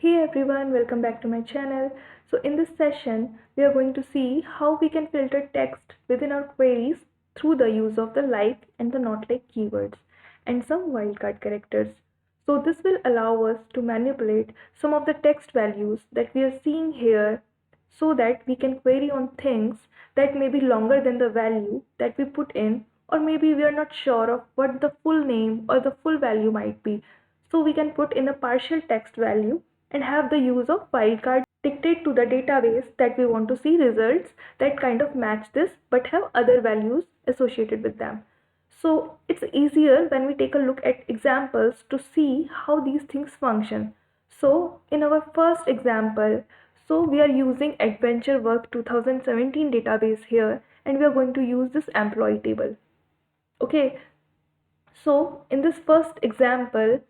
Hey everyone, welcome back to my channel. So in this session, we are going to see how we can filter text within our queries through the use of the like and the not like keywords and some wildcard characters. So this will allow us to manipulate some of the text values that we are seeing here so that we can query on things that may be longer than the value that we put in, or maybe we are not sure of what the full name or the full value might be. So we can put in a partial text value and have the use of wildcard dictate to the database that we want to see results that kind of match this but have other values associated with them. So it's easier when we take a look at examples to see how these things function. So in our first example, so we are using Adventure Work 2017 database here, and we are going to use this employee table. Okay, so in this first example,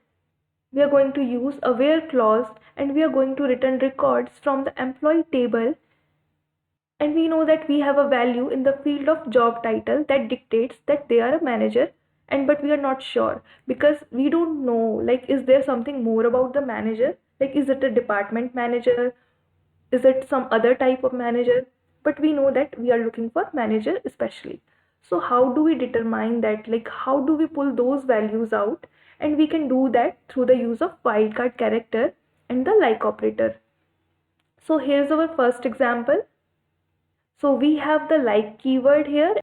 we are going to use a where clause and we are going to return records from the employee table, and we know that we have a value in the field of job title that dictates that they are a manager, and but we are not sure because we don't know, like, is there something more about the manager, like is it a department manager, is it some other type of manager, but we know that we are looking for manager especially. So how do we determine that, like how do we pull those values out? And we can do that through the use of wildcard character and the like operator. So here's our first example. So we have the like keyword here,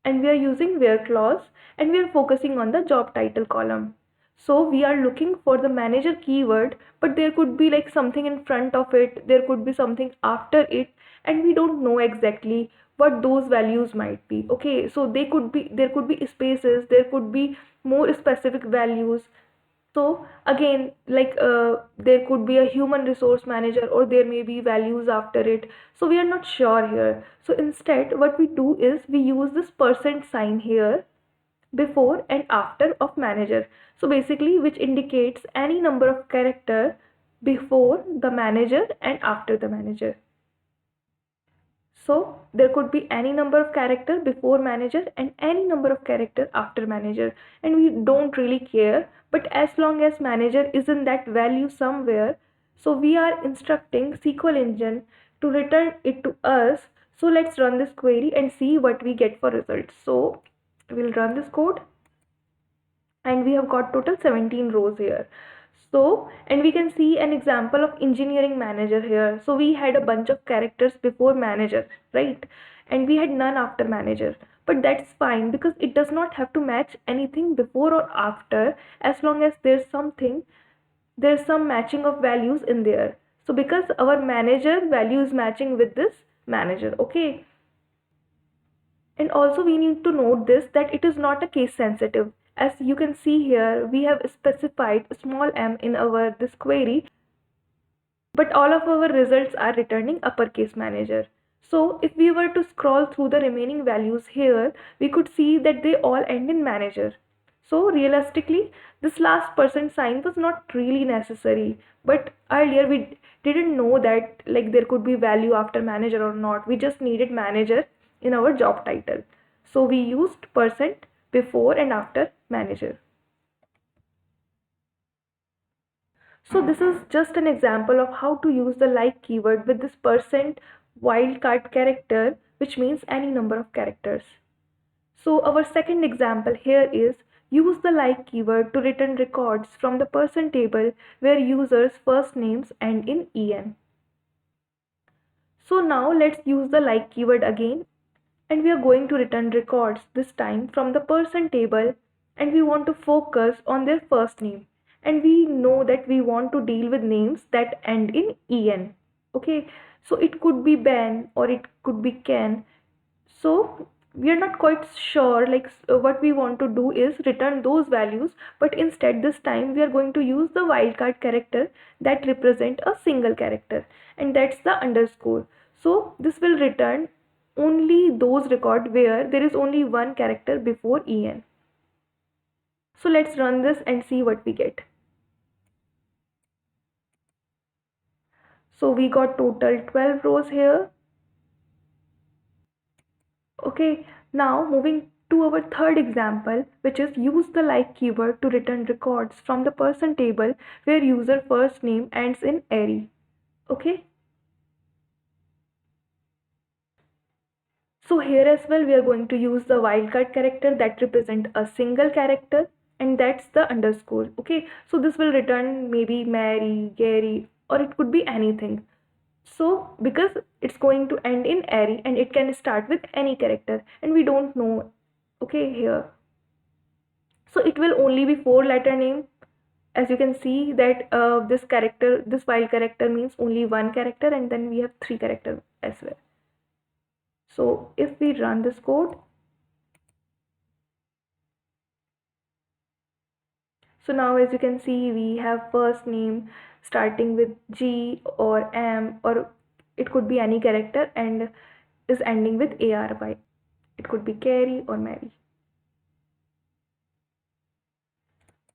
and we are using where clause, and we are focusing on the job title column. So we are looking for the manager keyword, but there could be like something in front of it, there could be something after it, and we don't know exactly what those values might be. Okay, so they could be, there could be spaces, there could be more specific values. So again, like there could be a human resource manager, or there may be values after it, so we are not sure here. So instead what we do is we use this percent sign here before and after of manager, so basically which indicates any number of character before the manager and after the manager. So there could be any number of character before manager and any number of character after manager, and we don't really care. But as long as manager is in that value somewhere, so we are instructing SQL engine to return it to us. So let's run this query and see what we get for results. So we'll run this code, and we have got total 17 rows here. So, and we can see an example of engineering manager here. So we had a bunch of characters before manager, right? And we had none after manager, but that's fine because it does not have to match anything before or after, as long as there's some matching of values in there. So because our manager value is matching with this manager. Okay, and also we need to note this, that it is not a case sensitive. As you can see here, we have specified small m in our this query, but all of our results are returning uppercase manager. So if we were to scroll through the remaining values here, we could see that they all end in manager. So realistically, this last percent sign was not really necessary, but earlier we didn't know that like there could be value after manager or not. We just needed manager in our job title. So we used percent before and after manager. So this is just an example of how to use the like keyword with this percent wildcard character, which means any number of characters. So our second example here is use the like keyword to return records from the person table where users' first names end in en. So now let's use the like keyword again, and we are going to return records this time from the person table, and we want to focus on their first name, and we know that we want to deal with names that end in en. Okay, so it could be Ben or it could be Ken. So we are not quite sure, like what we want to do is return those values, but instead this time we are going to use the wildcard character that represent a single character, and that's the underscore. So this will return only those record where there is only one character before en. So let's run this and see what we get. So we got total 12 rows here. Okay, now moving to our third example, which is use the like keyword to return records from the person table where user first name ends in Ari. Okay. So here as well we are going to use the wildcard character that represent a single character, and that's the underscore. Okay, so this will return maybe Mary, Gary, or it could be anything. So because it's going to end in Ari and it can start with any character and we don't know, okay, here. So it will only be 4-letter name. As you can see that this character, this wild character means only one character, and then we have 3 characters as well. So if we run this code, so now as you can see we have first name starting with G or M, or it could be any character, and is ending with ARY. It could be Carrie or Mary.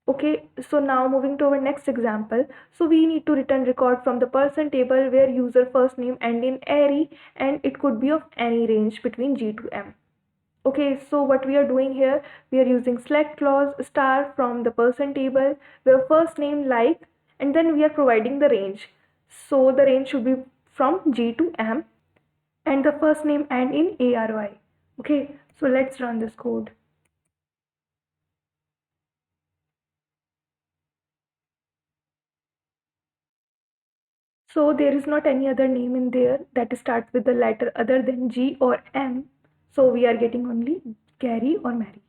Okay, so now moving to our next example. So we need to return record from the person table where user first name end in Ari, and it could be of any range between G to M. Okay, so what we are doing here, we are using select clause star from the person table where first name like, and then we are providing the range. So the range should be from G to M and the first name end in ARY. Okay, so let's run this code. So there is not any other name in there that starts with the letter other than G or M. So we are getting only Gary or Mary.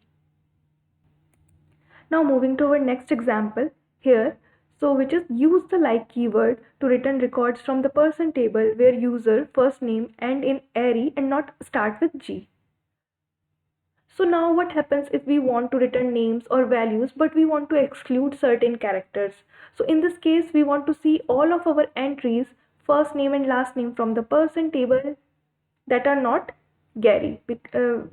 Now moving to our next example here. So which is use the like keyword to return records from the person table where user first name end in Ari and not start with G. So now what happens if we want to return names or values but we want to exclude certain characters? So in this case we want to see all of our entries, first name and last name from the person table that are not Gary,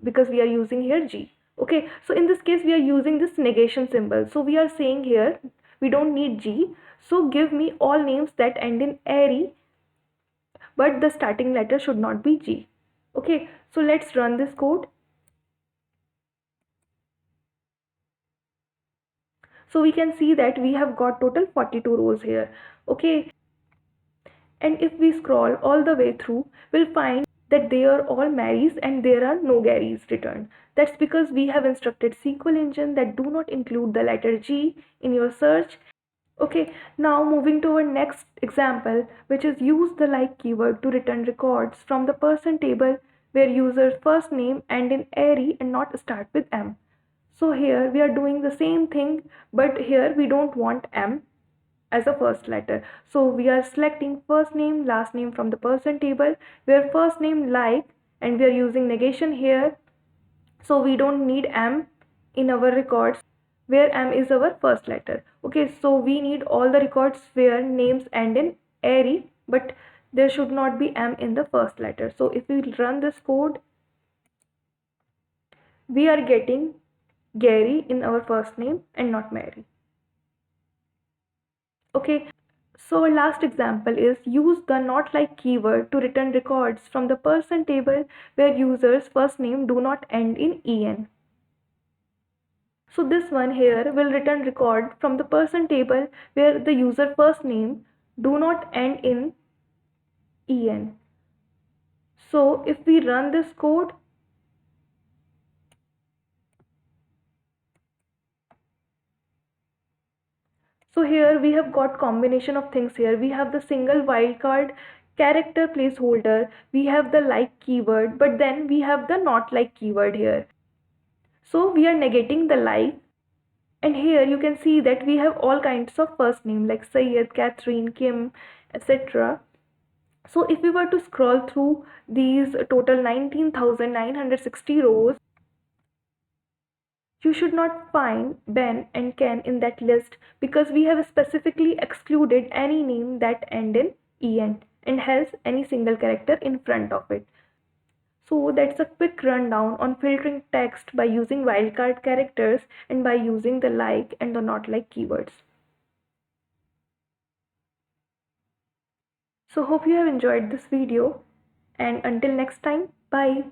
because we are using here G. Okay, so in this case we are using this negation symbol. So we are saying here we don't need G, so give me all names that end in Ari but the starting letter should not be G. Okay, so let's run this code. So we can see that we have got total 42 rows here. Okay, and if we scroll all the way through, we'll find that they are all Marys and there are no Garys returned. That's because we have instructed SQL engine that do not include the letter G in your search. Okay, now moving to our next example, which is use the like keyword to return records from the person table where user's first name end in Ari and not start with M. So here we are doing the same thing, but here we don't want M as a first letter. So we are selecting first name, last name from the person table where first name like, and we are using negation here. So we don't need M in our records where M is our first letter. Okay, so we need all the records where names end in Ari, but there should not be M in the first letter. So if we run this code, we are getting Gary in our first name and not Mary. Okay, so our last example is use the not like keyword to return records from the person table where user's first name do not end in en. So this one here will return record from the person table where the user first name do not end in en. So if we run this code, so here we have got combination of things here. We have the single wildcard character placeholder, we have the like keyword, but then we have the not like keyword here. So we are negating the like, and here you can see that we have all kinds of first name like Sayed, Catherine, Kim, etc. So if we were to scroll through these total 19,960 rows, you should not find Ben and Ken in that list because we have specifically excluded any name that end in en and has any single character in front of it. So that's a quick rundown on filtering text by using wildcard characters and by using the like and the not like keywords. So hope you have enjoyed this video, and until next time, bye.